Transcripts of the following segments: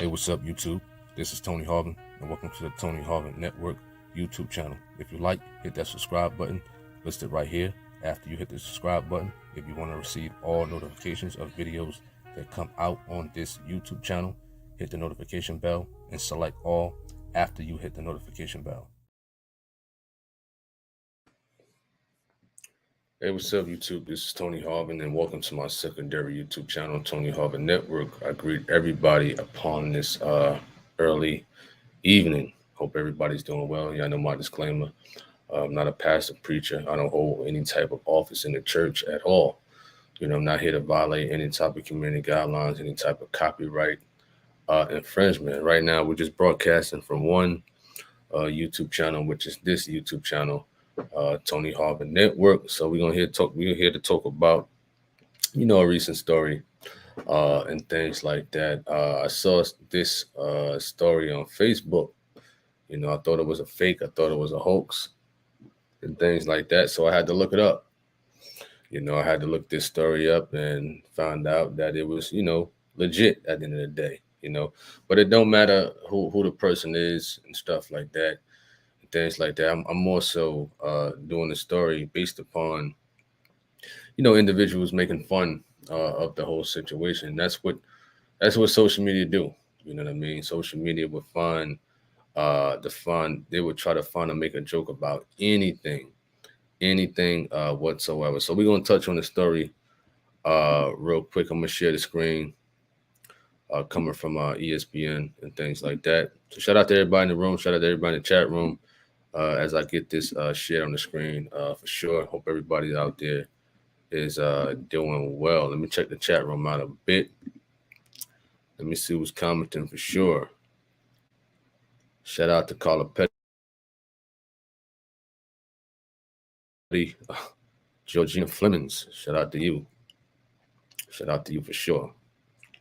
Hey, what's up, YouTube? This is Tony Harvin, and welcome to the Tony Harvin Network YouTube channel. If you like, hit that subscribe button listed right here. After you hit the subscribe button, if you want to receive all notifications of videos that come out on this YouTube channel, hit the notification bell and select all after you hit the notification bell. Hey, what's up, YouTube? This is Tony Harvin, and welcome to my secondary YouTube channel, Tony Harvin Network. I greet everybody upon this early evening. Hope everybody's doing well. Y'all know my disclaimer. I'm not a pastor, preacher. I don't hold any type of office in the church at all. I'm not here to violate any type of community guidelines, any type of copyright infringement. Right now, we're just broadcasting from one YouTube channel, which is this YouTube channel, Tony Harvin Network. So we're here to talk about, a recent story and things like that. I saw this story on Facebook. I thought it was a fake. I thought it was a hoax and things like that. So I had to look it up. I had to look this story up and found out that it was, legit at the end of the day, But it don't matter who the person is and stuff like that, and things like that. I'm more so doing the story based upon, individuals making fun of the whole situation. That's what social media do. You know what I mean? Social media would find they would try to find and make a joke about anything whatsoever. So we're gonna touch on the story real quick. I'm gonna share the screen coming from ESPN and things like that. So shout out to everybody in the room. Shout out to everybody in the chat room as I get this shared on the screen for sure. Hope everybody out there is doing well. Let me check the chat room out a bit. Let me see who's commenting for sure. Shout out to Carla Petty. Georgina Flemings, shout out to you. Shout out to you for sure.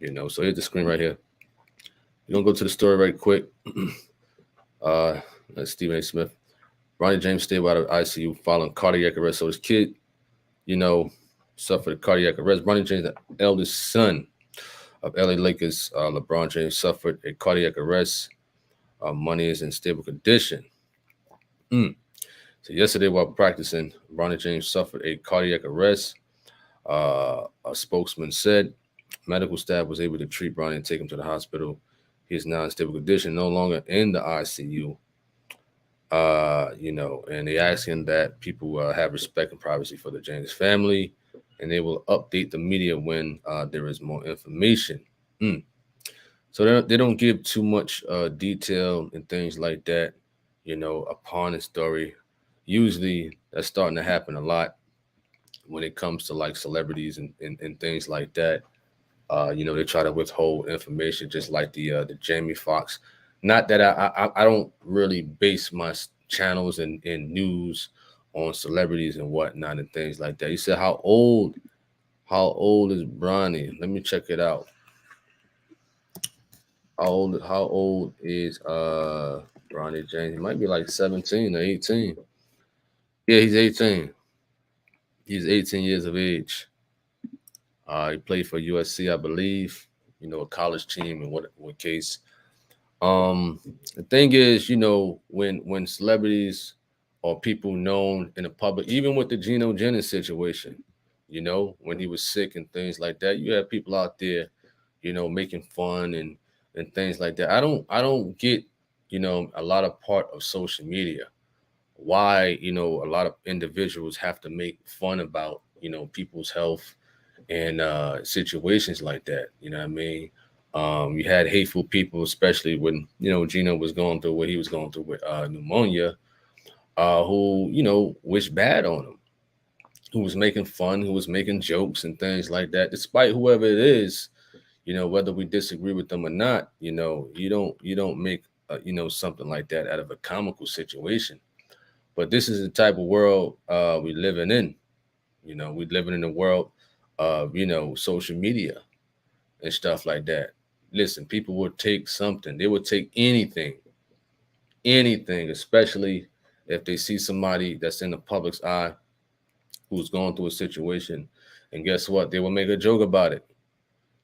So here's the screen right here. We're gonna go to the story right quick. That's Stephen A. Smith. Bronny James stayed out of ICU following cardiac arrest. So his kid, suffered a cardiac arrest. Bronny James, the eldest son of LA Lakers, Lebron James, suffered a cardiac arrest. Money is in stable condition. So yesterday, while practicing, Bronny James suffered a cardiac arrest. A spokesman said medical staff was able to treat Bronny and take him to the hospital. He is now in stable condition, no longer in the ICU. And they asking that people have respect and privacy for the James family, and they will update the media when there is more information. So they don't give too much detail and things like that, upon the story. Usually that's starting to happen a lot when it comes to like celebrities and things like that. They try to withhold information, just like the Jamie Foxx. Not that I don't really base my channels and news on celebrities and whatnot and things like that. You said how old is Bronny? Let me check it out. How old is Bronny James? He might be like 17 or 18. Yeah, he's 18. He's 18 years of age. He played for USC, I believe, a college team in what case. The thing is, when celebrities or people known in the public, even with the Geno Jennings situation, when he was sick and things like that, you have people out there, making fun and things like that. I don't get, a lot of part of social media. Why, a lot of individuals have to make fun about, people's health and situations like that. You know what I mean? You had hateful people, especially when, Gino was going through what he was going through with pneumonia, who, wished bad on him, who was making fun, who was making jokes and things like that, despite whoever it is, whether we disagree with them or not, you don't make, something like that out of a comical situation. But this is the type of world we living in. We living in a world of, social media and stuff like that. Listen, people would take something. They would take anything, especially if they see somebody that's in the public's eye who's going through a situation. And guess what? They will make a joke about it.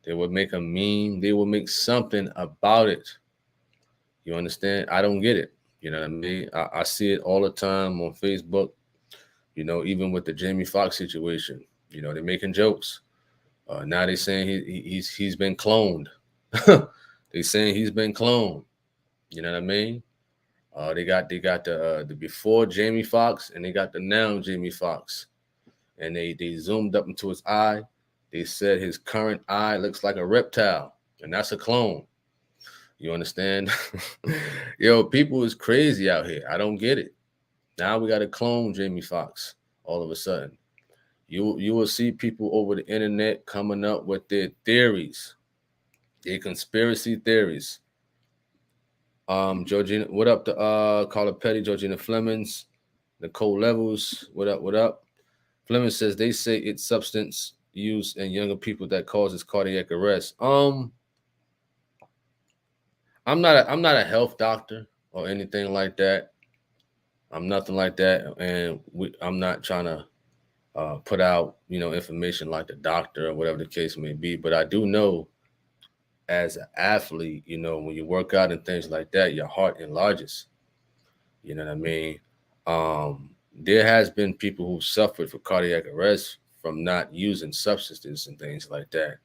They would make a meme. They would make something about it. You understand? I don't get it. You know what I mean? I see it all the time on Facebook. You know, even with the Jamie Foxx situation. You know, they're making jokes. Now they're saying he's been cloned. They saying he's been cloned. You know what I mean? They got the before Jamie Foxx and they got the now Jamie Foxx, and they zoomed up into his eye. They said his current eye looks like a reptile, and that's a clone. You understand? Yo, people is crazy out here. I don't get it. Now we got to clone Jamie Foxx all of a sudden. You will see people over the internet coming up with their theories, their conspiracy theories. Georgina, what up to Carla Petty, Georgina Flemings, Nicole Levels, what up, what up? Fleming says they say it's substance use in younger people that causes cardiac arrest. I'm not a health doctor or anything like that. I'm nothing like that, and I'm not trying to put out information like the doctor or whatever the case may be. But I do know as an athlete, when you work out and things like that, your heart enlarges. You know what I mean? There has been people who suffered for cardiac arrest from not using substances and things like that.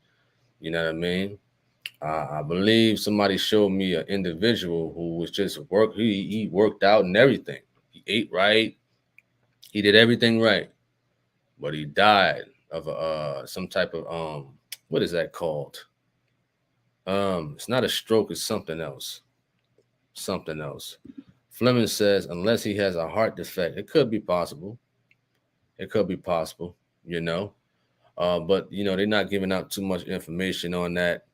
You know what I mean? I believe somebody showed me an individual who was just work. He worked out and everything. He ate right. He did everything right, but he died of some type of what is that called? It's not a stroke. It's something else. Something else. Fleming says unless he has a heart defect, it could be possible. It could be possible. You know, but they're not giving out too much information on that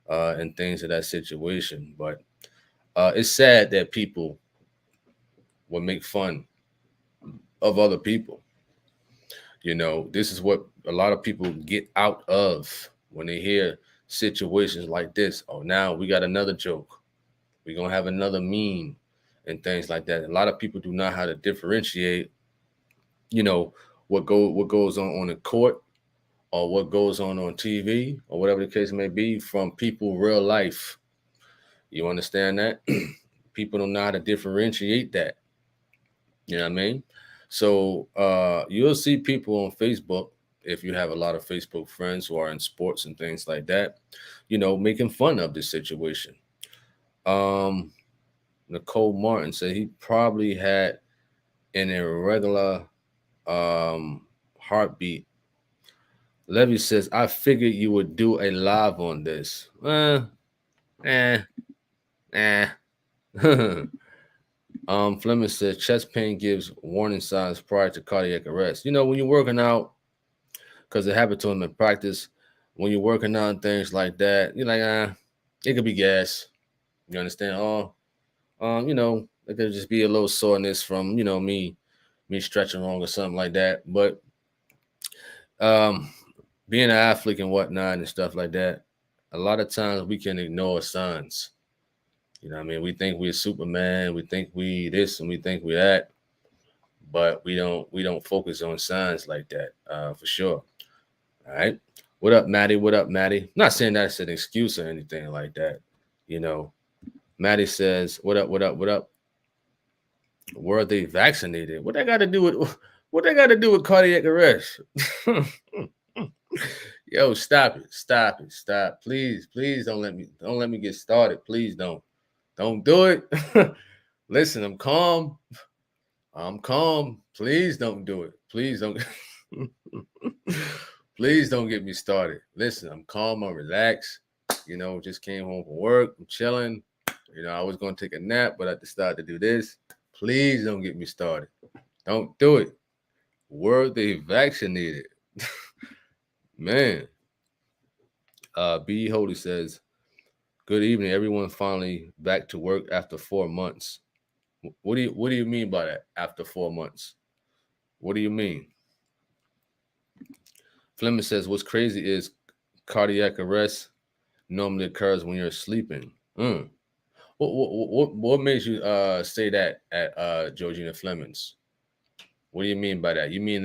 and things of that situation. But it's sad that people will make fun of other people. This is what a lot of people get out of when they hear situations like this. Oh, now we got another joke. We're gonna have another meme and things like that. A lot of people do not know how to differentiate, you know, what goes on the court or what goes on TV or whatever the case may be from people real life. You understand that? People don't know how to differentiate that. You know what I mean? So you'll see people on Facebook, if you have a lot of Facebook friends who are in sports and things like that, making fun of this situation. Um, Nicole Martin said he probably had an irregular heartbeat. Levy says, I figured you would do a live on this. Eh, eh. Fleming says chest pain gives warning signs prior to cardiac arrest. When you're working out, because it happened to him in practice, when you're working out and things like that, you're like, it could be gas. You understand? It could just be a little soreness from, me stretching wrong or something like that. But um, being an athlete and whatnot and stuff like that, a lot of times we can ignore signs. You know what I mean? We think we're Superman, we think we this and we think we that, but we don't focus on signs like that, for sure. All right. What up, Maddie? What up, Maddie? Not saying that's an excuse or anything like that. You know, Maddie says, what up, what up, what up? Were they vaccinated? What they got to do with cardiac arrest? Yo, stop it. Stop it. Stop. Please, please don't let me get started. Please don't. Don't do it. Listen, I'm calm. I'm calm. Please don't do it. Please don't. Please don't get me started. Listen, I'm calm. I'm relaxed. Just came home from work. I'm chilling. I was going to take a nap, but I decided to do this. Please don't get me started. Don't do it. Were they vaccinated? Man. B. Holy says, good evening. Everyone finally back to work after 4 months. What do you mean by that? After 4 months? What do you mean? Fleming says, what's crazy is cardiac arrest normally occurs when you're sleeping. What makes you say that at Georgina Fleming's? What do you mean by that? You mean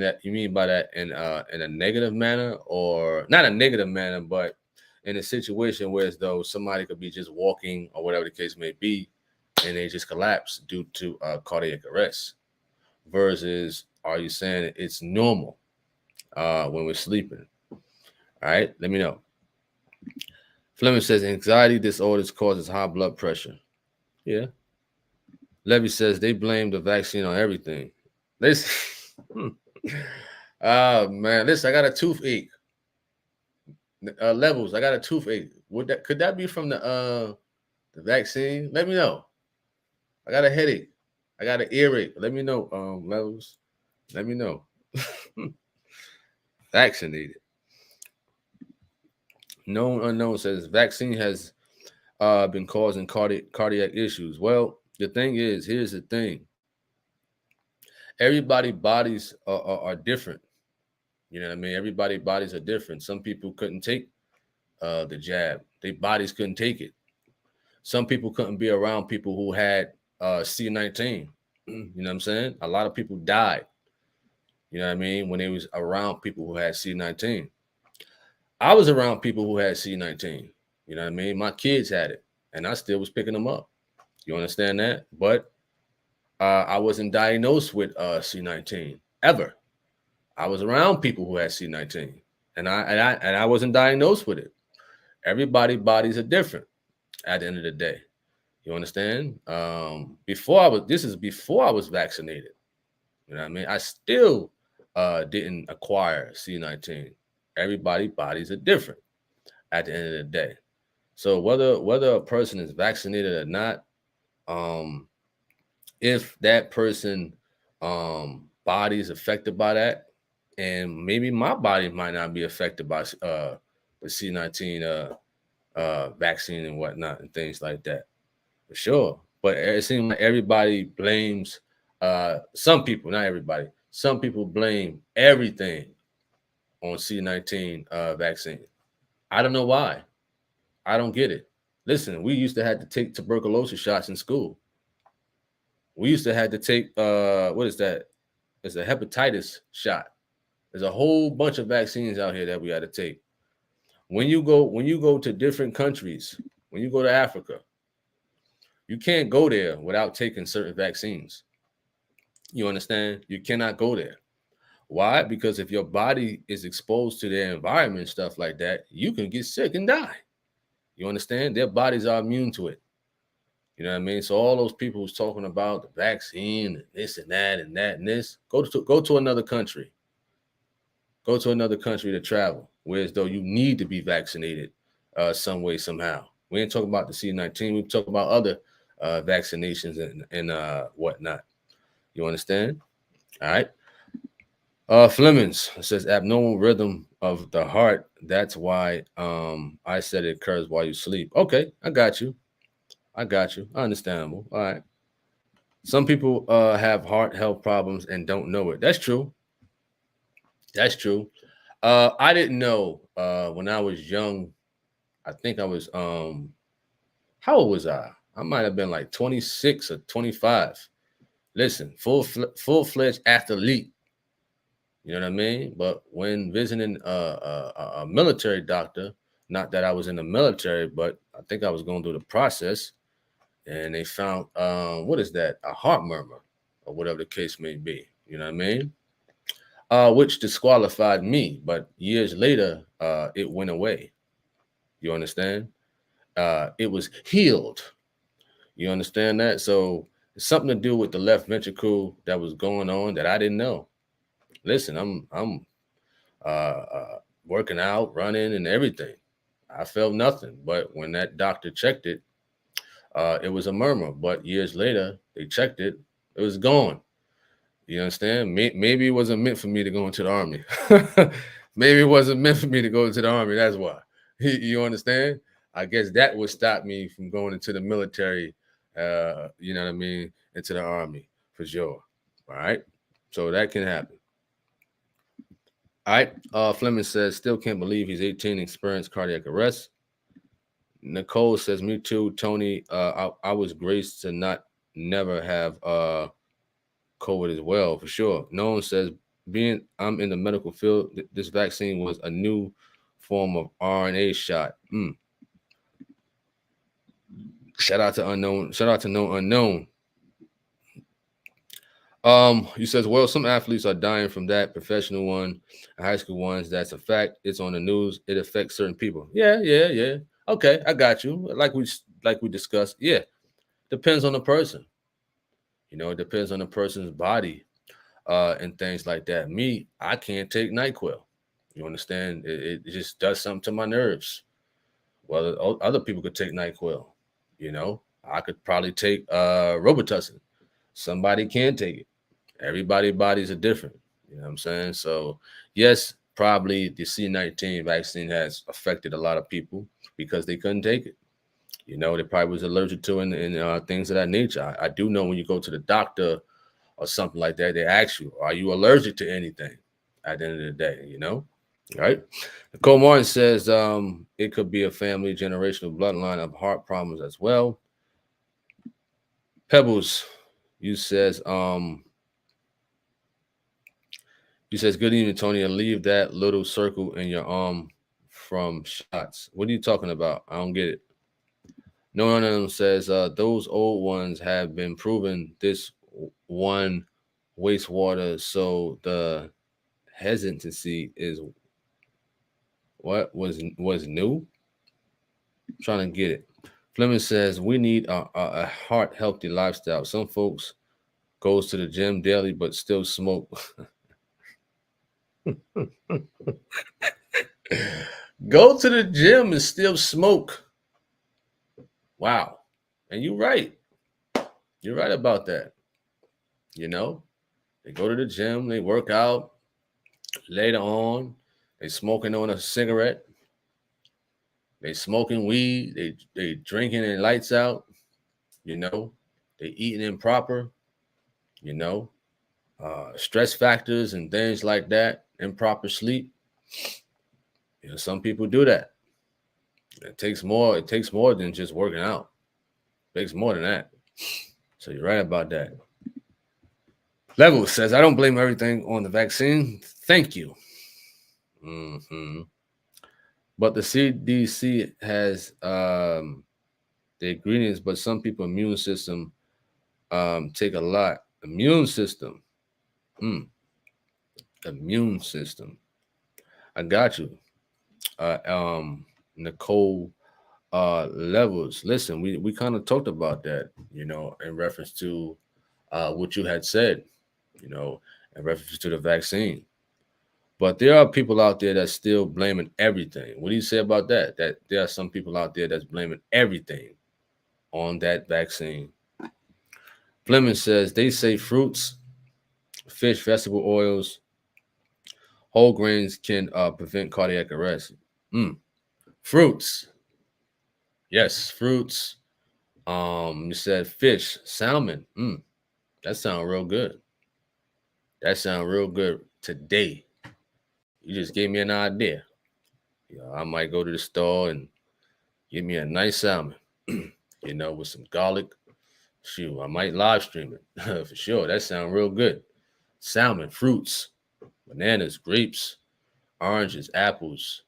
by that in a negative manner, or not a negative manner, but in a situation where as though somebody could be just walking or whatever the case may be, and they just collapse due to cardiac arrest? Versus, are you saying it's normal when we're sleeping? All right, let me know. Fleming says anxiety disorders causes high blood pressure. Yeah. Levy says they blame the vaccine on everything. Listen, oh man, listen, I got a toothache. Levels, I got a toothache. Would that could that be from the vaccine? Let me know. I got a headache. I got an earache. Let me know, levels. Let me know. Vaccinated. Known unknown says vaccine has been causing cardiac issues. Well, the thing is, here's the thing. Everybody bodies are different. You know what I mean? Everybody bodies are different. Some people couldn't take the jab. Their bodies couldn't take it. Some people couldn't be around people who had C-19. You know what I'm saying? A lot of people died. You know what I mean? When they was around people who had C-19. I was around people who had C-19. You know what I mean? My kids had it, and I still was picking them up. You understand that? But I wasn't diagnosed with C-19 ever. I was around people who had C-19, and I wasn't diagnosed with it. Everybody bodies are different at the end of the day. You understand? Before I was this is before I was vaccinated. You know what I mean? I still didn't acquire C-19. Everybody bodies are different at the end of the day. So whether a person is vaccinated or not, um, if that person body is affected by that, and maybe my body might not be affected by the C-19 vaccine and whatnot and things like that, for sure. But it seems like everybody blames some people, not everybody. Some people blame everything on C-19 vaccine. I don't know why. I don't get it. Listen, we used to have to take tuberculosis shots in school. We used to have to take what is that? It's a hepatitis shot. There's a whole bunch of vaccines out here that we had to take. When you go to different countries, when you go to Africa, you can't go there without taking certain vaccines. You understand? You cannot go there. Why? Because if your body is exposed to their environment, stuff like that, you can get sick and die. You understand? Their bodies are immune to it. You know what I mean? So all those people who's talking about the vaccine and this and that and that and this, go to another country. Go to another country to travel, whereas though you need to be vaccinated some way, somehow. We ain't talking about the C-19. We talk about other vaccinations and whatnot. You understand? All right. Flemings says abnormal rhythm of the heart. That's why I said it occurs while you sleep. Okay, I got you. I got you. Understandable. All right. Some people have heart health problems and don't know it. That's true. That's true. I didn't know when I was young. I think I was how old was I? I might have been like 26 or 25. Listen, full-fledged athlete. You know what I mean? But when visiting a military doctor, not that I was in the military, but I think I was going through the process, and they found what is that? A heart murmur, or whatever the case may be. You know what I mean? Which disqualified me. But years later, it went away. You understand? It was healed. You understand that? So it's something to do with the left ventricle that was going on that I didn't know. Listen, I'm working out, running, and everything. I felt nothing. But when that doctor checked it, it was a murmur. But years later, they checked it, it was gone. You understand? Maybe it wasn't meant for me to go into the army. Maybe it wasn't meant for me to go into the army. That's why. You understand? I guess that would stop me from going into the military. You know what I mean? Into the army for sure. All right. So that can happen. All right. Fleming says, still can't believe he's 18, experienced cardiac arrest. Nicole says, me too, Tony. I was graced to never have COVID as well, for sure. No one says, being I'm in the medical field, this vaccine was a new form of RNA shot. Shout out to unknown. Shout out to no unknown. He says, well, some athletes are dying from that. Professional one, high school ones. That's a fact. It's on the news. It affects certain people. Yeah. Okay, I got you. Like we discussed. Yeah, depends on the person. It depends on the person's body, and things like that. Me, I can't take NyQuil. You understand? It just does something to my nerves. Well, other people could take NyQuil. I could probably take Robitussin. Somebody can take it. Everybody's bodies are different. You know what I'm saying? So, yes, probably the C19 vaccine has affected a lot of people because they couldn't take it. They probably was allergic to it and things of that nature. I do know when you go to the doctor or something like that, they ask you, are you allergic to anything at the end of the day? Right? Nicole Martin says it could be a family generational bloodline of heart problems as well. Pebbles, you says good evening, Tony, and leave that little circle in your arm from shots. What are you talking about? I don't get it. No one of them says those old ones have been proven this one wastewater, so the hesitancy is what was new. I'm trying to get it. Fleming says we need a heart healthy lifestyle. Some folks goes to the gym daily but still smoke. Go to the gym and still smoke. Wow. And you're right. You're right about that. They go to the gym, they work out. Later on, they smoking on a cigarette. They smoking weed. They drinking and lights out. They eating improper. You know, stress factors and things like that. Improper sleep. Some people do that. It takes more. It takes more than just working out. It takes more than that. So you're right about that. Level says, I don't blame everything on the vaccine. Thank you. But the CDC has the ingredients, but some people immune system take a lot. Immune system. Immune system. I got you. Nicole levels. Listen, we kind of talked about that, in reference to what you had said, in reference to the vaccine. But there are people out there that's still blaming everything. What do you say about that? That there are some people out there that's blaming everything on that vaccine. Fleming says they say fruits, fish, vegetable oils, whole grains can prevent cardiac arrest. Fruits. Yes, fruits. You said fish, salmon. That sounds real good. That sounds real good today. You just gave me an idea. I might go to the store and get me a nice salmon, with some garlic. Shoot, I might live stream it for sure. That sounds real good. Salmon, fruits, bananas, grapes, oranges, apples,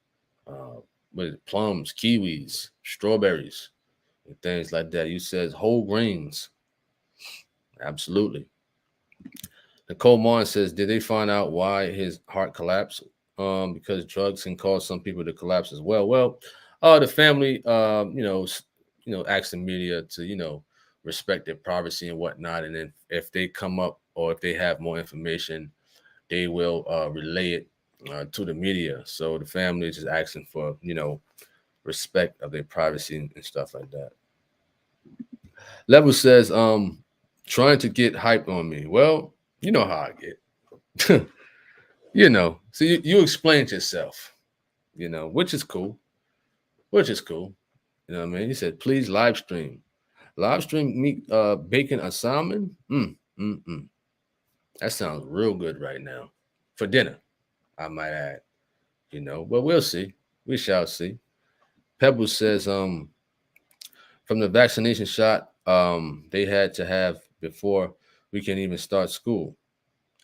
plums, kiwis, strawberries, and things like that. You says whole grains. Absolutely. Nicole Martin says, did they find out why his heart collapsed? Because drugs can cause some people to collapse as well. Well, the family, asked the media to, respect their privacy and whatnot. And then if they come up or if they have more information, they will relay it to the media. So the family is just asking for, respect of their privacy and stuff like that. Level says, trying to get hype on me. Well, you know how I get. So you explained yourself, which is cool. Which is cool. You know what I mean? He said, please live stream. Live stream me baking a salmon. That sounds real good right now. For dinner, I might add. But we'll see. We shall see. Pebbles says, from the vaccination shot, they had to have before we can even start school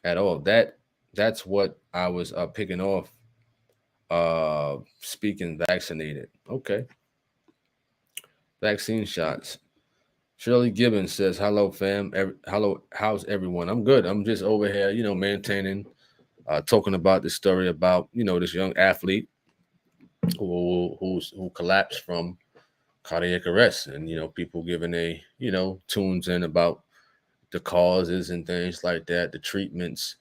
at all. That's what I was picking off speaking vaccinated. Okay. Vaccine shots. Shirley Gibbons says, "Hello, fam. Hello, how's everyone? I'm good. I'm just over here, maintaining, talking about this story about this young athlete who collapsed from cardiac arrest, and people giving a tunes in about the causes and things like that, the treatments,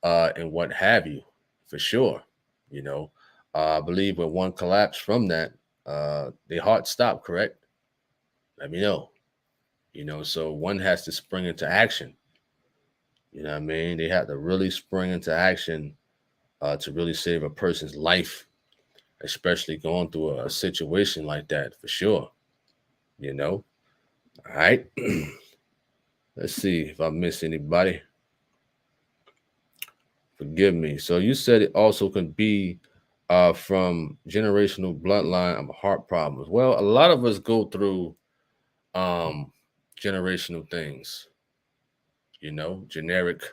and what have you, for sure. You know, I believe when one collapsed from that, the heart stopped. Correct? Let me know. So one has to spring into action. You know what I mean? They have to really spring into action to really save a person's life, especially going through a situation like that, for sure. You know. All right. Let's see if I miss anybody. Forgive me. So you said it also could be from generational bloodline of heart problems. Well, a lot of us go through um, generational things, generic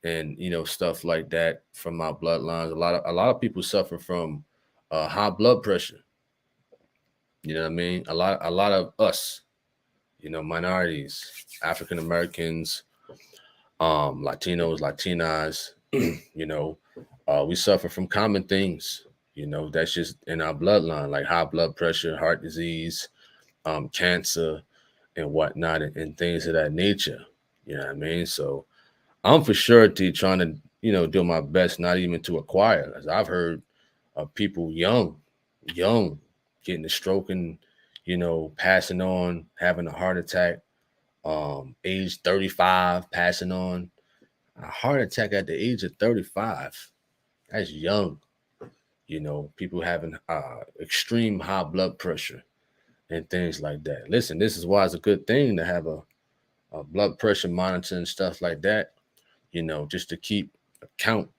and stuff like that from our bloodlines. A lot of people suffer from high blood pressure. You know what I mean? A lot of us, minorities, African Americans, Latinos, Latinas, you know, we suffer from common things. That's just in our bloodline, like high blood pressure, heart disease, cancer, and whatnot, and things of that nature. You know what I mean? So I'm for sure trying to, do my best not even to acquire. As I've heard of people young, getting a stroke and, passing on, having a heart attack, age 35, passing on a heart attack at the age of 35. That's young. People having extreme high blood pressure and things like that. Listen, this is why it's a good thing to have a blood pressure monitor and stuff like that, just to keep account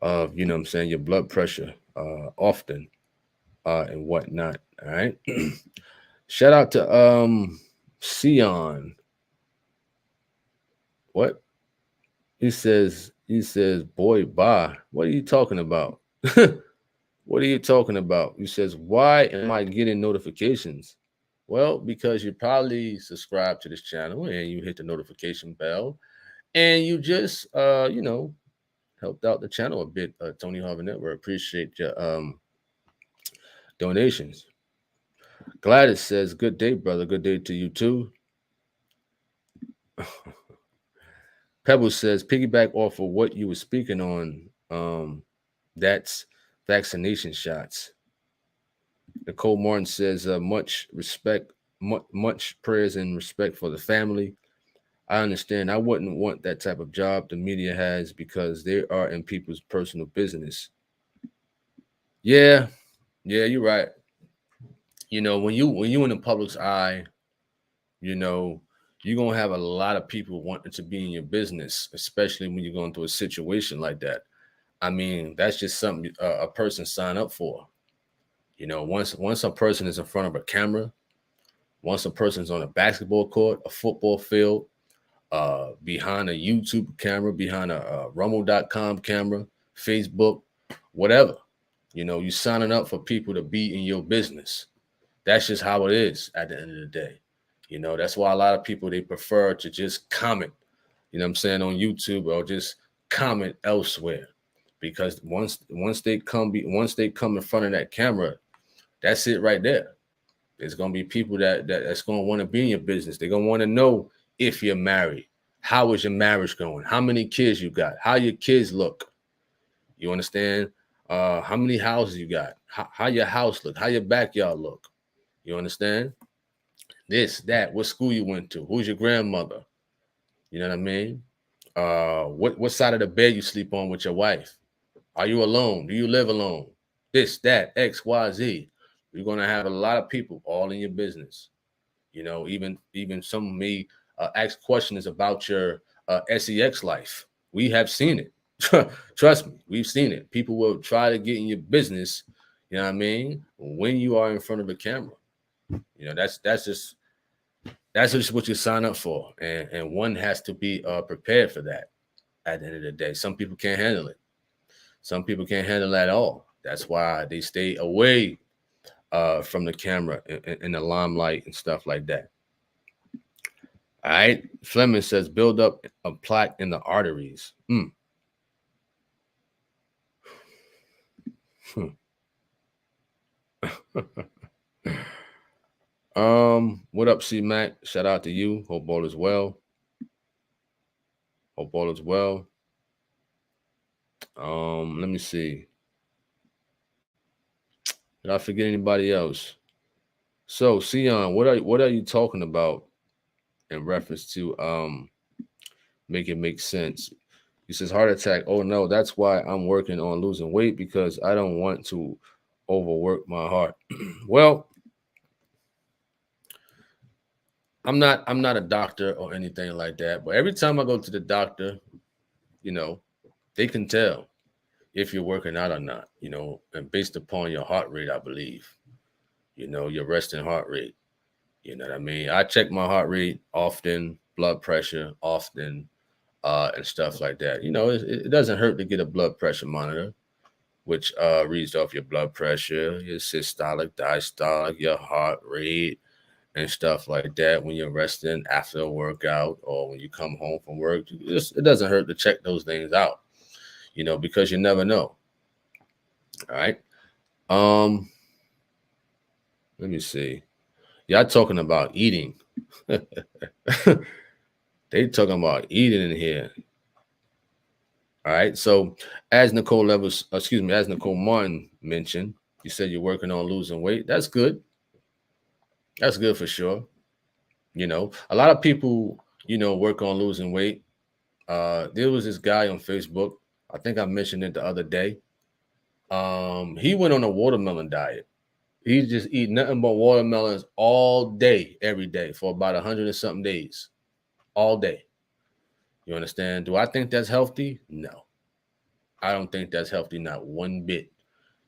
of, what I'm saying, your blood pressure often and whatnot. All right. Shout out to Sion. What? He says, boy, bye. What are you talking about? What are you talking about? He says, why am I getting notifications? Well, because you probably subscribe to this channel and you hit the notification bell and you just helped out the channel a bit, Tony Harvin Network. Appreciate your donations. Gladys says, good day, brother. Good day to you too. Pebble says, piggyback off of what you were speaking on. That's vaccination shots. Nicole Martin says, much respect, much prayers and respect for the family. I understand. I wouldn't want that type of job the media has because they are in people's personal business. Yeah, you're right. When you in the public's eye, you know, you're gonna have a lot of people wanting to be in your business, especially when you're going through a situation like that. I mean, that's just something a person sign up for. Once a person is in front of a camera, once a person's on a basketball court, a football field, behind a YouTube camera, behind a Rumble.com camera, Facebook, whatever. You signing up for people to be in your business. That's just how it is at the end of the day. That's why a lot of people they prefer to just comment, I'm saying, on YouTube or just comment elsewhere. Because once they come in front of that camera, that's it right there. There's gonna be people that's gonna want to be in your business. They're gonna want to know if you're married. How is your marriage going? How many kids you got? How your kids look? You understand? How many houses you got? How your house look? How your backyard look? You understand? This, that, what school you went to? Who's your grandmother? You know what I mean? What side of the bed you sleep on with your wife? Are you alone? Do you live alone? This, that, X, Y, Z. You're gonna have a lot of people all in your business. Even some may ask questions about your sex life. We have seen it. Trust me, we've seen it. People will try to get in your business. You know what I mean? When you are in front of a camera, that's just what you sign up for, and one has to be prepared for that. At the end of the day, some people can't handle it. Some people can't handle it at all. That's why they stay away from the camera and the limelight and stuff like that. All right. Fleming says build up a plaque in the arteries. What up, C Mac? Shout out to you. Hope all is well. Hope all is well. Let me see. Did I forget anybody else? So, Sion, what are you talking about in reference to make it make sense? He says heart attack. Oh no, that's why I'm working on losing weight because I don't want to overwork my heart. Well, I'm not a doctor or anything like that, but every time I go to the doctor, you know, they can tell if you're working out or not, and based upon your heart rate, I believe, your resting heart rate. You know what I mean? I check my heart rate often, blood pressure often, and stuff like that. It doesn't hurt to get a blood pressure monitor, which reads off your blood pressure, your systolic, diastolic, your heart rate, and stuff like that when you're resting after a workout or when you come home from work. It doesn't hurt to check those things out, because you never know. All right. Um, Let me see. Y'all talking about eating. They talking about eating in here. All right. So as Nicole Martin mentioned, you said you're working on losing weight. That's good. That's good for sure. A lot of people, work on losing weight. There was this guy on Facebook. I think I mentioned it the other day. He went on a watermelon diet. He just eat nothing but watermelons all day, every day for about 100 and something days, all day. You understand? Do I think that's healthy? No, I don't think that's healthy, not one bit.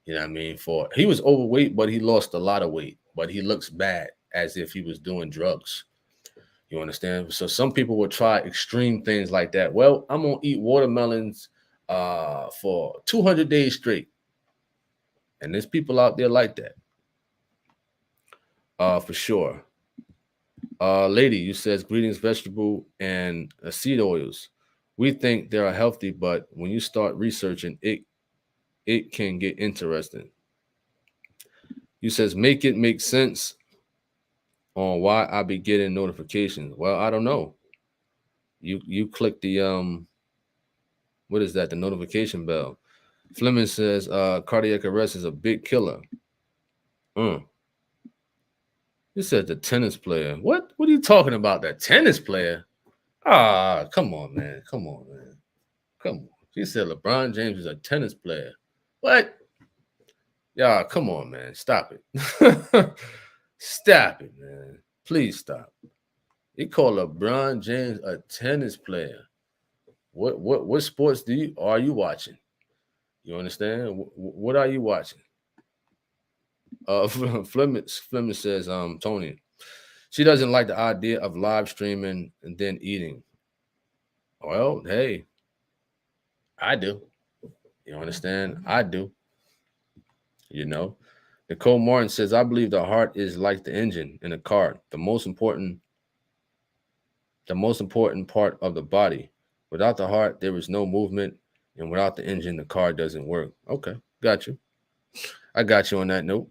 You know what I mean? For he was overweight, but he lost a lot of weight, but he looks bad as if he was doing drugs. You understand? So some people will try extreme things like that. Well, I'm gonna eat watermelons for 200 days straight, and there's people out there like that, for sure. Lady, you says greetings, vegetable and seed oils. We think they are healthy, but when you start researching it can get interesting. You says make it make sense on why I be getting notifications. Well, I don't know. You click the what is that? The notification bell. Fleming says cardiac arrest is a big killer. Mm. You said the tennis player. What are you talking about? That tennis player? Ah, come on, man. Come on, man. Come on. She said LeBron James is a tennis player. What? Y'all, come on, man. Stop it. Stop it, man. Please stop. You call LeBron James a tennis player. What sports are you watching? You understand? What are you watching? Fleming says, Tony, she doesn't like the idea of live streaming and then eating. Well, hey, I do. You understand? I do. You know. Nicole Martin says, I believe the heart is like the engine in a car, the most important part of the body. Without the heart, there is no movement, and without the engine, the car doesn't work. Okay, got you. I got you on that note.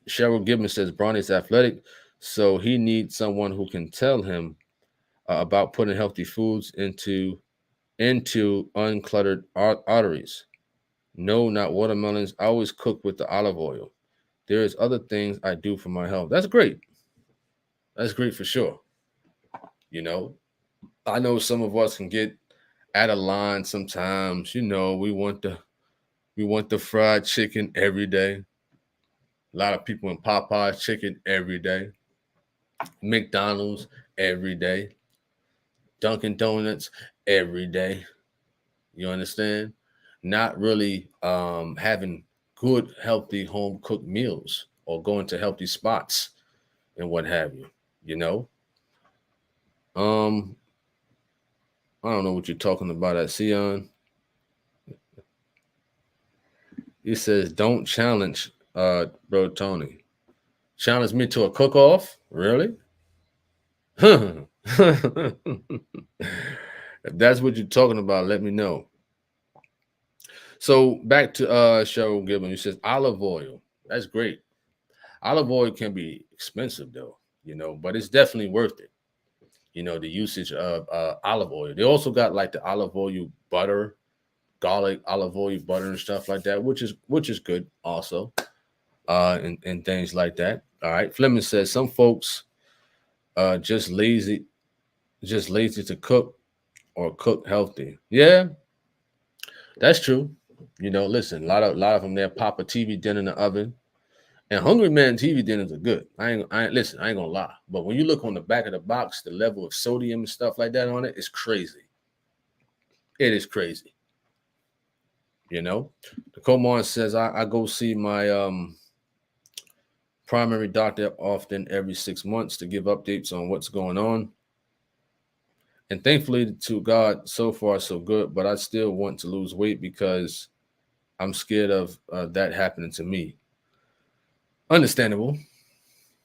Cheryl Gibbons says Bronny's athletic, so he needs someone who can tell him about putting healthy foods into uncluttered arteries. No, not watermelons. I always cook with the olive oil. There is other things I do for my health. That's great. That's great for sure. You know, I know some of us can get out of line sometimes. We want the fried chicken every day. A lot of people in Popeye's chicken every day. McDonald's every day. Dunkin' Donuts every day. You understand? Not really having good, healthy home cooked meals or going to healthy spots and what have you. You know, um, I don't know what you're talking about at Sion. He says, "Don't challenge, bro, Tony. Challenge me to a cook-off? Really? If that's what you're talking about, let me know." So back to Cheryl Gibbon. He says olive oil. That's great. Olive oil can be expensive though, but it's definitely worth it. The usage of olive oil. They also got like the olive oil butter, garlic olive oil butter and stuff like that, which is good also. And things like that. All right. Fleming says some folks just lazy to cook or cook healthy. Yeah, that's true. Listen, a lot of them there pop a TV dinner in the oven. And Hungry Man TV dinners are good. Listen, I ain't gonna lie. But when you look on the back of the box, the level of sodium and stuff like that on it is crazy. It is crazy. The Comar says I go see my primary doctor often every 6 months to give updates on what's going on. And thankfully to God, so far so good. But I still want to lose weight because I'm scared of that happening to me. Understandable.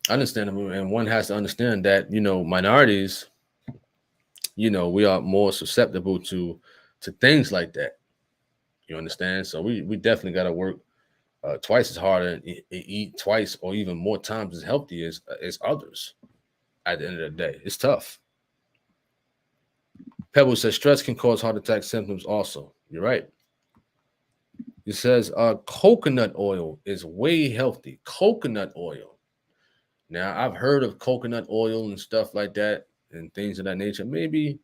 Understandable. And one has to understand that, minorities, we are more susceptible to things like that. You understand? So we definitely got to work twice as hard and eat twice or even more times as healthy as others. At the end of the day, it's tough. Pebble says stress can cause heart attack symptoms. Also, you're right. It says coconut oil is way healthy. Coconut oil. Now I've heard of coconut oil and stuff like that and things of that nature. Maybe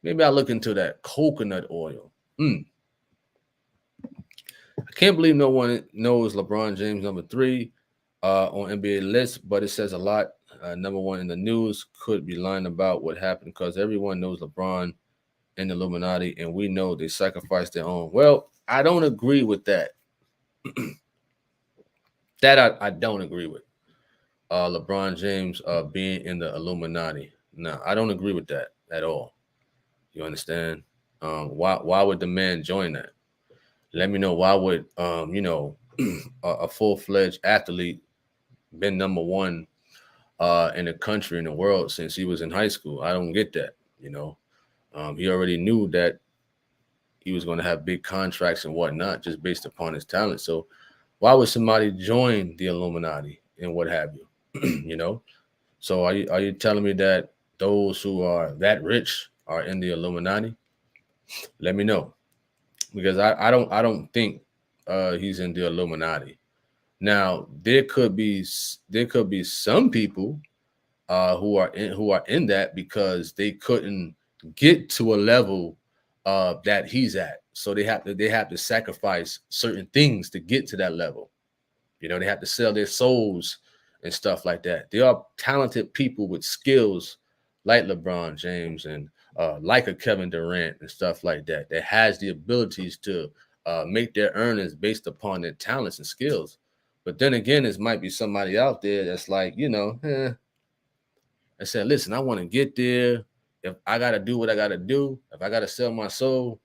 I'll look into that coconut oil. I can't believe no one knows LeBron James number 3 on NBA list, but it says a lot. Number 1 in the news could be lying about what happened because everyone knows LeBron and the Illuminati, and we know they sacrificed their own. Well, I don't agree with that. That I don't agree with. LeBron James being in the Illuminati. No, I don't agree with that at all. You understand? Why would the man join that? Let me know why would a full-fledged athlete been number 1 in the country in the world since he was in high school. I don't get that. He already knew that he was going to have big contracts and whatnot just based upon his talent. So why would somebody join the Illuminati and what have you? So are you telling me that those who are that rich are in the Illuminati? Let me know, because I don't think he's in the Illuminati. Now there could be some people who are in that because they couldn't get to a level that he's at, so they have to sacrifice certain things to get to that level. They have to sell their souls and stuff like that. They are talented people with skills like LeBron James and like a Kevin Durant and stuff like that, that has the abilities to make their earnings based upon their talents and skills. But then again, there might be somebody out there that's like, I said, listen, I want to get there. If I got to do what I got to do, if I got to sell my soul,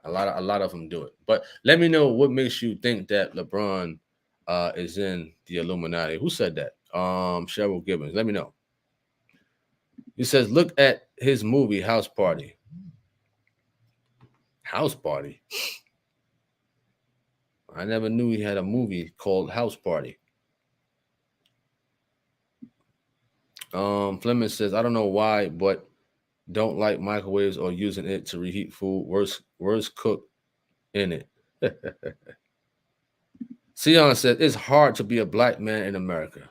a lot of them do it. But let me know what makes you think that LeBron is in the Illuminati. Who said that? Cheryl Gibbons. Let me know. He says, look at his movie House Party. House Party. I never knew he had a movie called House Party. Fleming says, I don't know why, but don't like microwaves or using it to reheat food. Worst cook in it. Sion said, it's hard to be a black man in America.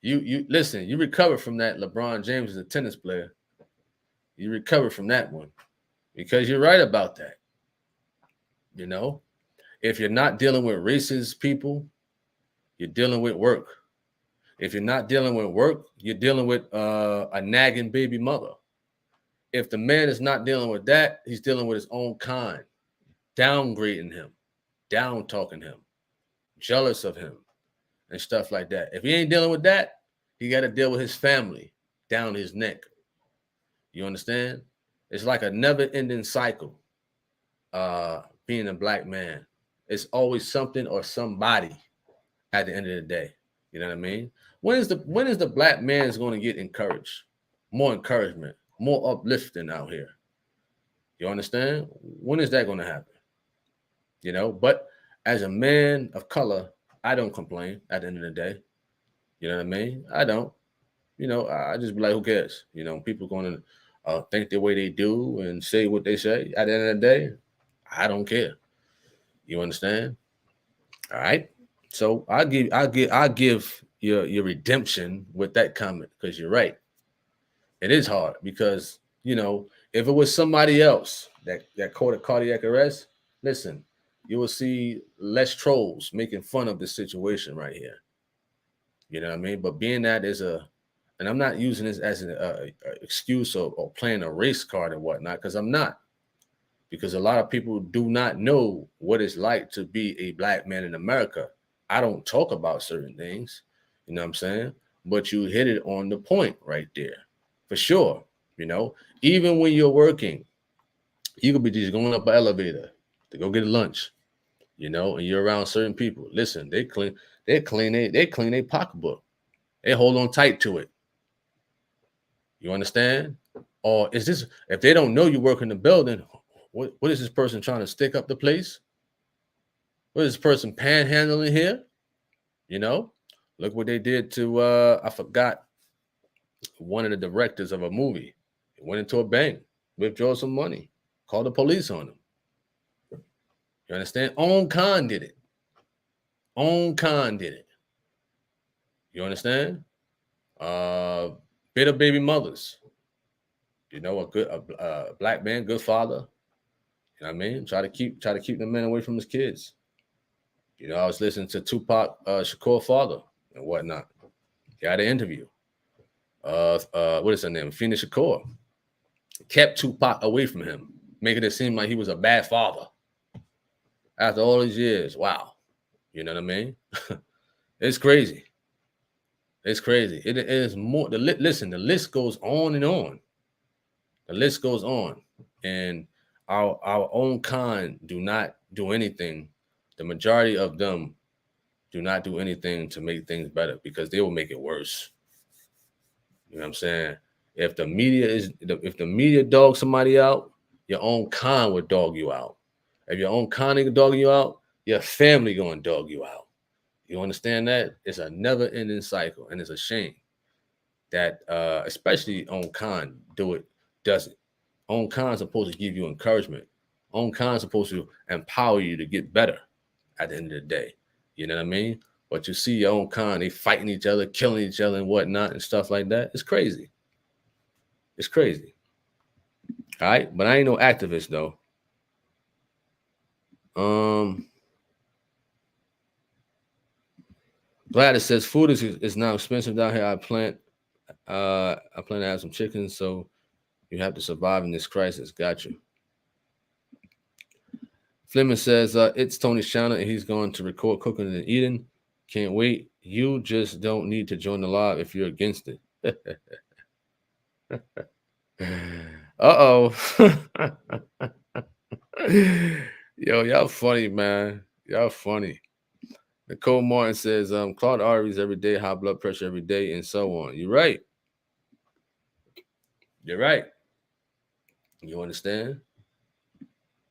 You listen, you recover from that. LeBron James is a tennis player. You recover from that one because you're right about that. If you're not dealing with racist people, you're dealing with work. If you're not dealing with work, you're dealing with a nagging baby mother. If the man is not dealing with that, he's dealing with his own kind, downgrading him, down talking him, jealous of him, and stuff like that. If he ain't dealing with that, he got to deal with his family down his neck. You understand? It's like a never-ending cycle. Being a black man, it's always something or somebody at the end of the day. You know what I mean? When is the black man is going to get encouraged? More encouragement, more uplifting out here. You understand? When is that going to happen? But as a man of color, I don't complain at the end of the day. You know what I mean? I don't. I just be like, who cares? People going to think the way they do and say what they say. At the end of the day, I don't care. You understand? All right. So I give your redemption with that comment because you're right. It is hard because if it was somebody else that caught a cardiac arrest, listen, you will see less trolls making fun of this situation right here. You know what I mean? But being that is and I'm not using this as an excuse or playing a race card and whatnot because I'm not. Because a lot of people do not know what it's like to be a black man in America. I don't talk about certain things, you know what I'm saying? But you hit it on the point right there, for sure. Even when you're working, you could be just going up an elevator to go get a lunch, and you're around certain people. Listen, they clean their pocketbook. They hold on tight to it. You understand? Or is this if they don't know you work in the building? What is this person trying to stick up the place? What is this person panhandling here? You know, Look what they did to I forgot one of the directors of a movie. He went into a bank, withdrew some money, called the police on him. You understand? On Khan did it. On Khan did it. You understand? Uh, Bitter baby mothers. A black man, good father. You know what I mean? Try to keep the man away from his kids. I was listening to Tupac Shakur father and whatnot. He had an interview. What is her name? Phoenix Shakur kept Tupac away from him, making it seem like he was a bad father. After all these years, wow. You know what I mean? It's crazy. It's crazy. It is more. Listen, the list goes on and on. The list goes on, and our own kind do not do anything. The majority of them do not do anything to make things better because they will make it worse. You know what I'm saying? If the media dogs somebody out, your own kind will dog you out. If your own kind ain't dogging you out, your family gonna dog you out. You understand that? It's a never-ending cycle, and it's a shame that especially on Khan doesn't. On Khan's supposed to give you encouragement. On Khan's supposed to empower you to get better at the end of the day. You know what I mean? But you see your own Khan, they fighting each other, killing each other and whatnot and stuff like that. It's crazy. It's crazy. All right. But I ain't no activist though. Gladys says food is now expensive down here. I plan to have some chickens, so you have to survive in this crisis. Got you. Fleming says it's Tony's channel and he's going to record cooking and eating. Can't wait. You just don't need to join the live if you're against it. Uh-oh. Yo, y'all funny, man. Y'all funny. Nicole Martin says, clogged arteries every day, high blood pressure every day, and so on. You're right. You're right. You understand?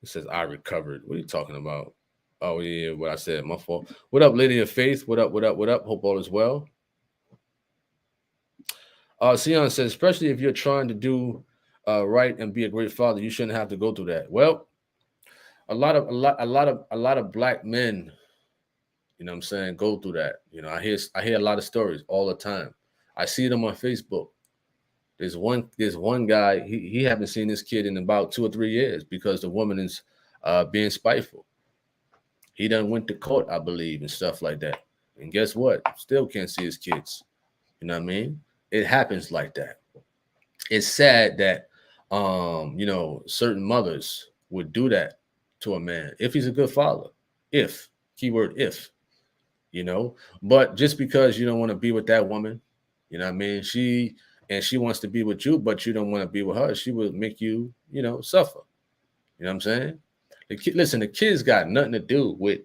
It says, I recovered. What are you talking about? Oh, yeah, what I said. My fault. What up, Lady of Faith? What up, what up, what up? Hope all is well. Sion says, especially if you're trying to do right and be a great father, you shouldn't have to go through that. Well, a lot of black men, you know what I'm saying, go through that. I hear a lot of stories all the time. I see them on Facebook. There's one guy, he haven't seen his kid in about 2 or 3 years because the woman is being spiteful. He done went to court, I believe, and stuff like that. And guess what? Still can't see his kids. You know what I mean? It happens like that. It's sad that certain mothers would do that to a man if he's a good father. If, keyword if, but just because you don't want to be with that woman, you know what I mean? She wants to be with you, but you don't want to be with her. She will make you, suffer. You know what I'm saying? Listen, the kids got nothing to do with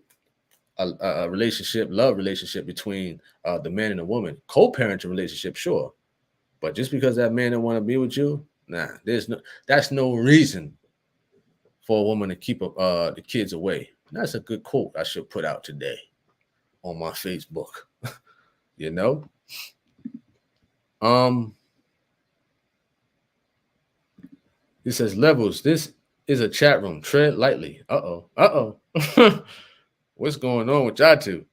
a relationship, love relationship between the man and the woman. Co-parenting relationship, sure, but just because that man don't want to be with you, nah, that's no reason for a woman to keep the kids away. That's a good quote I should put out today on my Facebook. you know, um, he says levels. This is a chat room. Tread lightly. Uh-oh. What's going on with y'all two?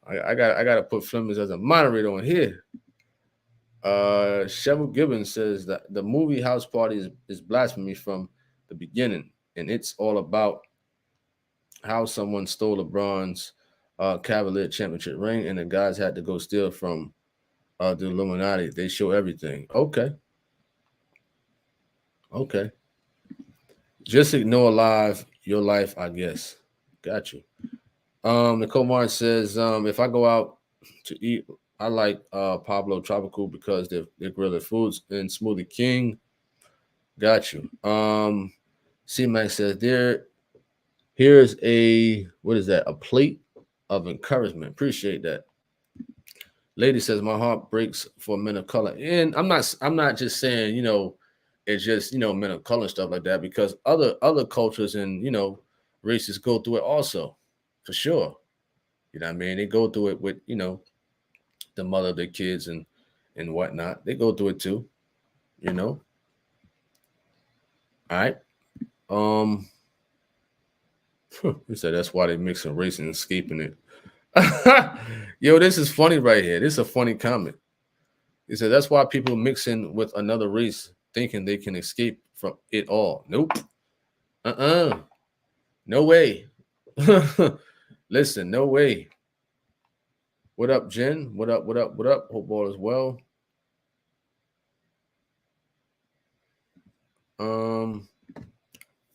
I gotta put Flemings as a moderator on here. Cheryl Gibbons says that the movie House Party is blasphemy from the beginning, and it's all about how someone stole LeBron's Cavalier championship ring, and the guys had to go steal from the Illuminati. They show everything. Okay. Just ignore your life, I guess. Got you. Nicole Martin says, if I go out to eat, I like Pablo Tropical because they're grilled foods and Smoothie King. Got you. C Max says here's what is that? A plate of encouragement. Appreciate that. Lady says my heart breaks for men of color. And I'm not just saying, it's just, men of color and stuff like that, because other cultures and, races go through it also, for sure. You know what I mean? They go through it with, the mother of their kids and whatnot. They go through it too, All right. He said that's why they mixing race and escaping it. Yo, this is funny right here. This is a funny comment. He said that's why people mixing with another race thinking they can escape from it all. Nope. No way. Listen, no way. What up, Jen? What up? Hope all is well.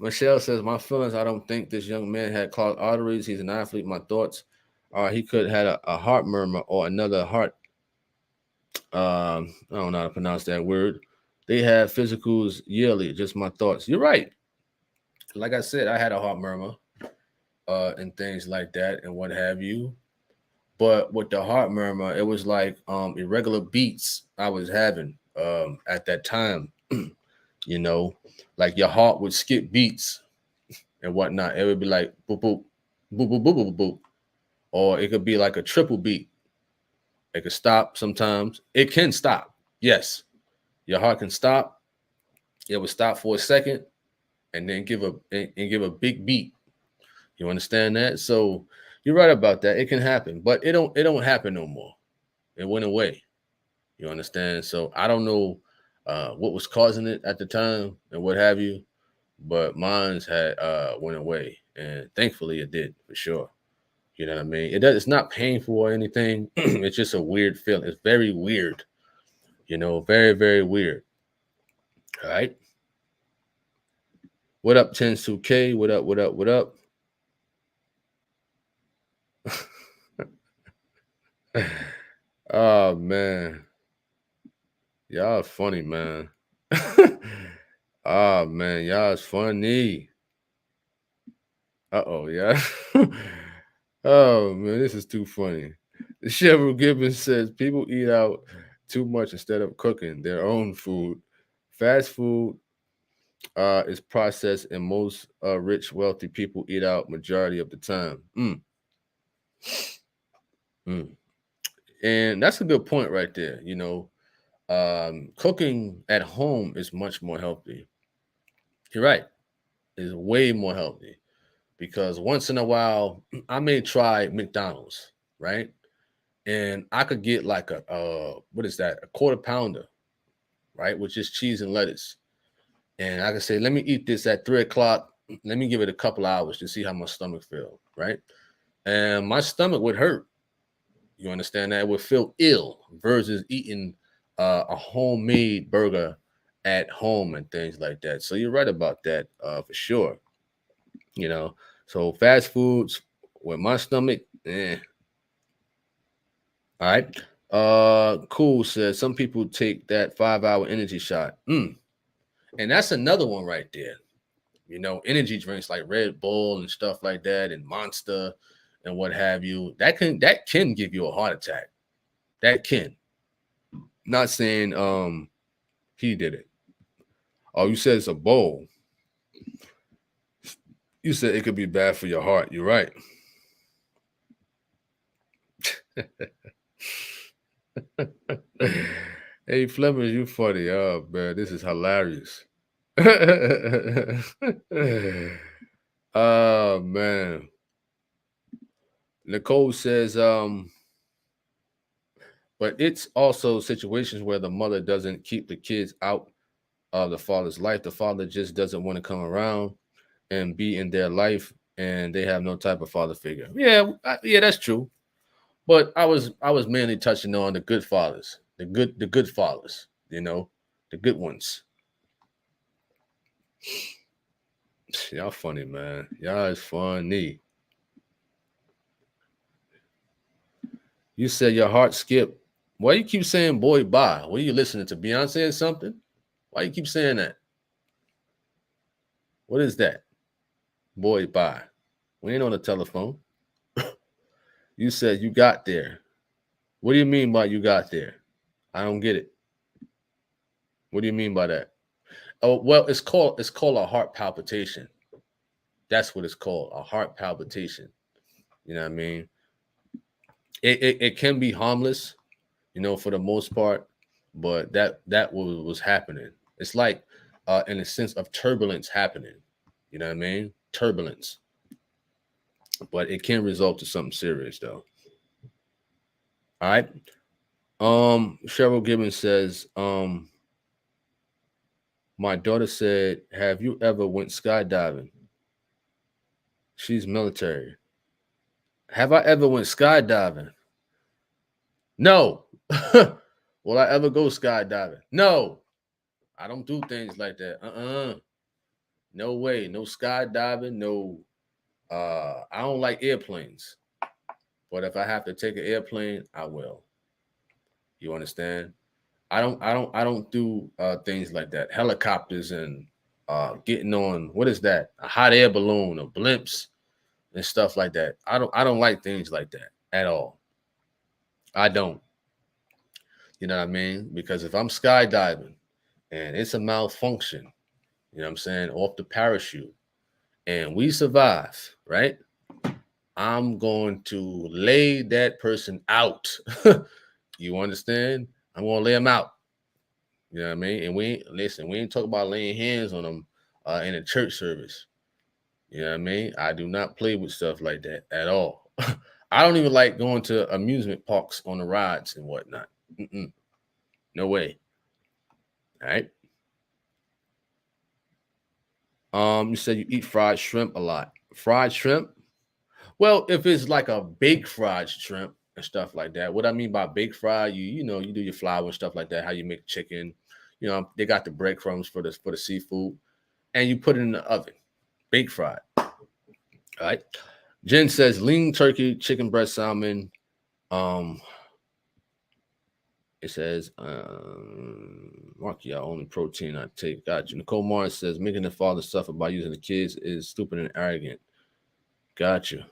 Michelle says, my feelings, I don't think this young man had clogged arteries. He's an athlete. My thoughts are he could have had a heart murmur or another heart. I don't know how to pronounce that word. They have physicals yearly. Just my thoughts. You're right. Like I said, I had a heart murmur and things like that and what have you. But with the heart murmur, it was like irregular beats I was having at that time. Like your heart would skip beats and whatnot. It would be like boop, boop, boop, boop, boop, boop, boop. Or it could be like a triple beat. It could stop sometimes. It can stop. Yes. Your heart can stop. It would stop for a second and then give a big beat. You understand that? So you're right about that. It can happen, but it don't happen no more. It went away. You understand? So I don't know what was causing it at the time and what have you, but mine's had went away, and thankfully it did for sure. You know what I mean? It's not painful or anything. It's just a weird feeling. It's very weird. Very, very weird. All right. What up, 10-2K? What up? What up? Oh man. Y'all funny, man. Oh man, y'all is funny. Uh-oh, yeah. Oh man, this is too funny. Cheryl Gibbons says people eat out too much instead of cooking their own food. Fast food is processed, and most rich, wealthy people eat out majority of the time. And that's a good point right there. Cooking at home is much more healthy. You're right. It's way more healthy because once in a while, I may try McDonald's, right? And I could get like what is that? A quarter pounder, right? With just cheese and lettuce. And I could say, let me eat this at 3 o'clock. Let me give it a couple hours to see how my stomach feels, right? And my stomach would hurt. You understand that? It would feel ill versus eating a homemade burger at home and things like that. So you're right about that for sure. So fast foods with my stomach, All right. Cool says some people take that 5-hour energy shot. And that's another one right there. Energy drinks like Red Bull and stuff like that, and Monster and what have you. That can give you a heart attack. That can. Not saying he did it. Oh, you said it's a bowl. You said it could be bad for your heart. You're right. Hey Fleming, you funny. Oh man, this is hilarious. Oh man. Nicole says, but it's also situations where the mother doesn't keep the kids out of the father's life. The father just doesn't want to come around and be in their life, and they have no type of father figure. Yeah, yeah, that's true. But I was mainly touching on the good fathers, the good fathers, the good ones. Y'all funny, man. Y'all is funny. You said your heart skipped. Why you keep saying boy bye? What are you listening to? Beyonce or something? Why you keep saying that? What is that? Boy bye. We ain't on the telephone. You said you got there. What do you mean by you got there? I don't get it. What do you mean by that? Oh, well, it's called a heart palpitation. That's what it's called, a heart palpitation. You know what I mean? It can be harmless, for the most part, but that was happening. It's like in a sense of turbulence happening. You know what I mean? Turbulence, but it can result to something serious though. All right. Cheryl Gibbons says, my daughter said, "Have you ever went skydiving?" She's military. Have I ever went skydiving? No. Will I ever go skydiving? No. I don't do things like that. No way. No skydiving. No. I don't like airplanes. But if I have to take an airplane, I will. You understand? I don't do things like that. Helicopters and getting on what is that? A hot air balloon or blimps and stuff like that. I don't like things like that at all. I don't. You know what I mean? Because if I'm skydiving and it's a malfunction, you know what I'm saying, off the parachute, and we survive, right? I'm going to lay that person out. You understand? I'm gonna lay them out. You know what I mean? And we ain't talking about laying hands on them in a church service. You know what I mean? I do not play with stuff like that at all. I don't even like going to amusement parks on the rides and whatnot. Mm-mm. No way. All right. You said you eat fried shrimp a lot. Fried shrimp? Well, if it's like a baked fried shrimp and stuff like that. What I mean by baked fried, you do your flour and stuff like that. How you make chicken. They got the breadcrumbs for the seafood, and you put it in the oven, baked fried. All right. Jen says lean turkey, chicken breast, salmon. Um, It says, Mark, y'all only protein I take. Got you. Nicole Morris says, making the father suffer by using the kids is stupid and arrogant. Got you.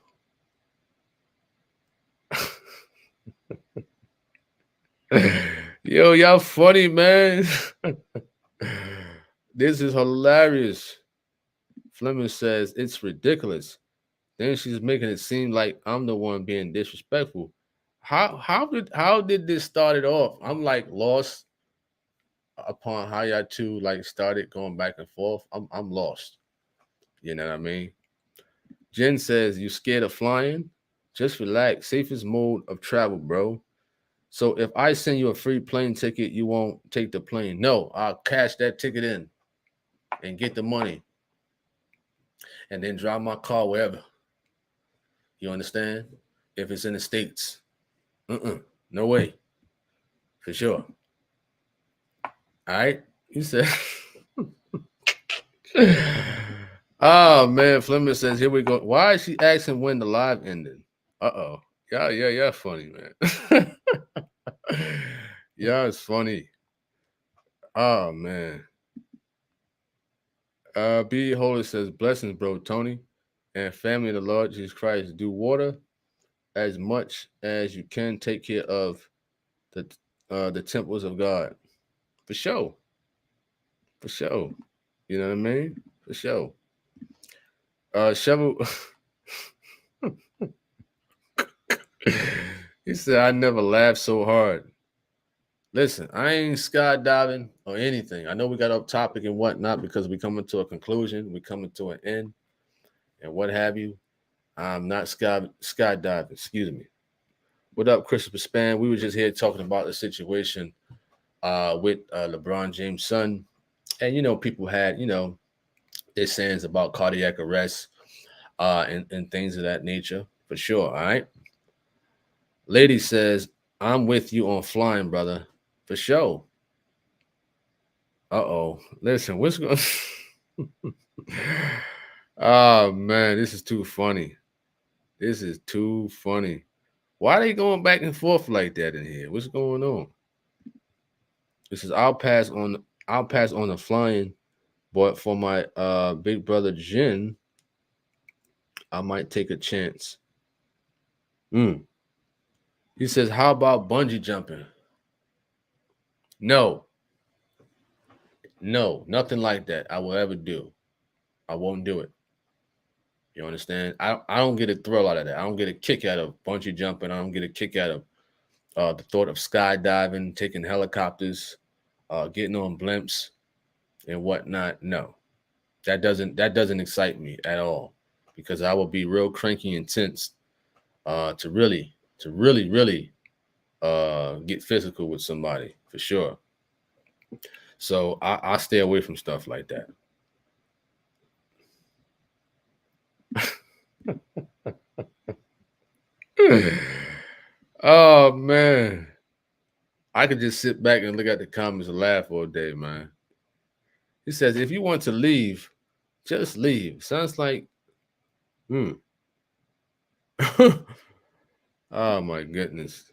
Yo, y'all funny, man. This is hilarious. Fleming says, it's ridiculous. Then she's making it seem like I'm the one being disrespectful. How did this started off? I'm like lost upon how y'all two like started going back and forth. I'm lost. You know what I mean? Jen says, you scared of flying? Just relax. Safest mode of travel, bro. So if I send you a free plane ticket, you won't take the plane. No, I'll cash that ticket in and get the money and then drive my car wherever. You understand? If it's in the States. No way. For sure. All right. You said. Oh man, Fleming says, here we go. Why is she asking when the live ended? Uh-oh. Yeah, funny, man. Yeah, it's funny. Oh man. B. Holy says, blessings, bro, Tony, and family of the Lord Jesus Christ. Do water as much as you can. Take care of the temples of God. For sure. For sure. You know what I mean? For sure. Shovel. He said, I never laughed so hard. Listen, I ain't skydiving or anything. I know we got off topic and whatnot because we coming to a conclusion, we coming to an end, and what have you. I'm not skydiving. Excuse me. What up, Christopher Span? We were just here talking about the situation with LeBron James' son, and people had their sayings about cardiac arrest and things of that nature for sure. All right. Lady says, I'm with you on flying, brother, for sure. Uh-oh. Listen, what's going Oh man, this is too funny. This is too funny. Why are they going back and forth like that in here? What's going on? This is I'll pass on the flying, but for my big brother Jin, I might take a chance. Mm. He says, how about bungee jumping? No, no, nothing like that I will ever do. I won't do it. You understand? I don't get a thrill out of that. I don't get a kick out of bungee jumping. I don't get a kick out of the thought of skydiving, taking helicopters, getting on blimps and whatnot. No, that doesn't excite me at all because I will be real cranky and tense to really get physical with somebody for sure. So I stay away from stuff like that. Oh man, I could just sit back and look at the comments and laugh all day, man. He says, if you want to leave, just leave. Sounds like, hmm. Oh my goodness.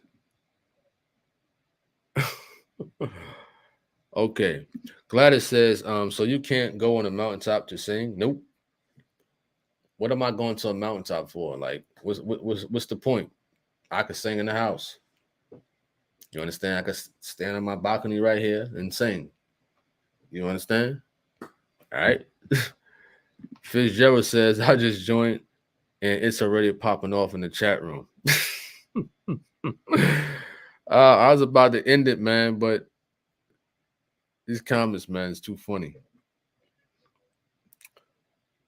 Okay. Gladys says, so you can't go on a mountaintop to sing? Nope. What am I going to a mountaintop for? Like, what's the point? I could sing in the house. You understand? I could stand on my balcony right here and sing. You understand? All right. Fitzgerald says, I just joined and it's already popping off in the chat room. I was about to end it, man, but these comments, man, it's too funny.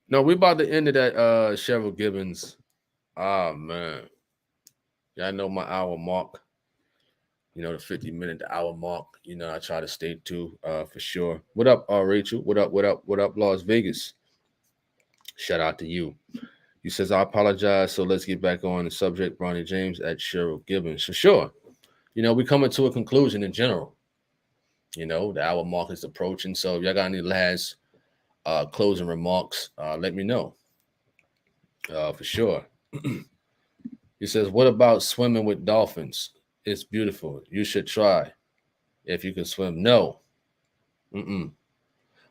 No, we're about to end it at Cheryl Gibbons. Ah, man. Yeah, I know my hour mark. The 50-minute hour mark. I try to stay to for sure. What up, Rachel? What up, what up, what up, Las Vegas? Shout out to you. He says, I apologize. So let's get back on the subject. Bronny James at Cheryl Gibbons. For sure. We coming to a conclusion in general. The hour mark is approaching. So if y'all got any last closing remarks, let me know. For sure. He says, what about swimming with dolphins? It's beautiful. You should try if you can swim. No. Mm-mm.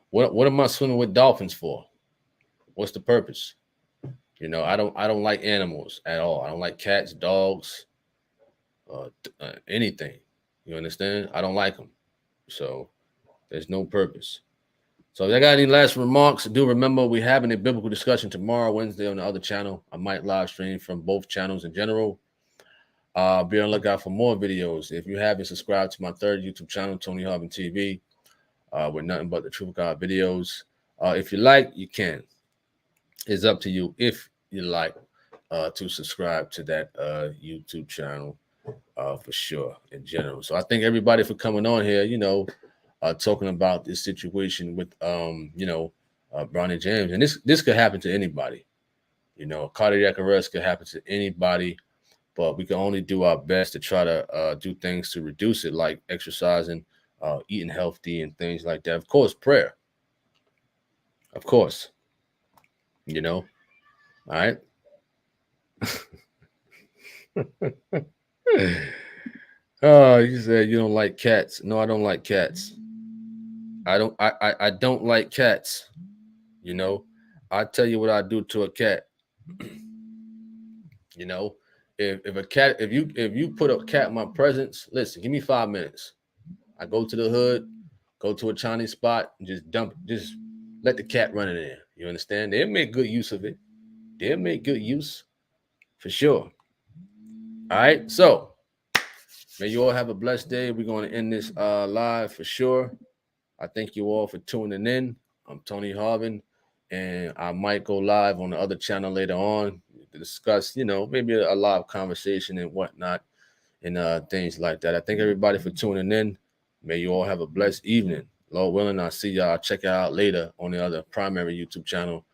What am I swimming with dolphins for? What's the purpose? I don't like animals at all. I don't like cats, dogs, anything. You understand? I don't like them. So there's no purpose. So if I got any last remarks, do remember we're having a biblical discussion tomorrow, Wednesday on the other channel. I might live stream from both channels in general. Be on the lookout for more videos. If you haven't subscribed to my third YouTube channel, Tony Harvin TV, with nothing but the Truth of God videos. If you like, you can. It's up to you if you like to subscribe to that YouTube channel for sure in general. So I thank everybody for coming on here, talking about this situation with Bronny James. And this could happen to anybody. Cardiac arrest could happen to anybody, but we can only do our best to try to do things to reduce it, like exercising, eating healthy and things like that. Of course, prayer. Of course. All right. Oh, you said you don't like cats. No, I don't like cats. I don't like cats. You know, I tell you what I do to a cat. You know, if a cat, if you put a cat in my presence, listen, give me 5 minutes. I go to the hood, go to a Chinese spot, and just dump, just let the cat run in there. You understand? They'll make good use of it. They'll make good use for sure. All right, so may you all have a blessed day. We're going to end this live for sure. I thank you all for tuning in. I'm Tony Harvin, and I might go live on the other channel later on to discuss, maybe a live conversation and whatnot and things like that. I thank everybody for tuning in. May you all have a blessed evening. Lord willing, I'll see y'all. Check it out later on the other primary YouTube channel,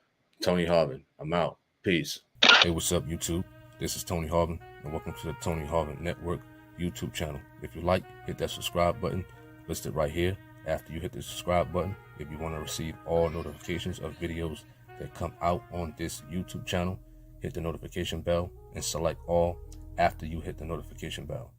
Tony Harvin. I'm out. Peace. Hey, what's up, YouTube? This is Tony Harvin, and welcome to the Tony Harvin Network YouTube channel. If you like, hit that subscribe button listed right here. After you hit the subscribe button, if you want to receive all notifications of videos that come out on this YouTube channel, hit the notification bell and select all after you hit the notification bell.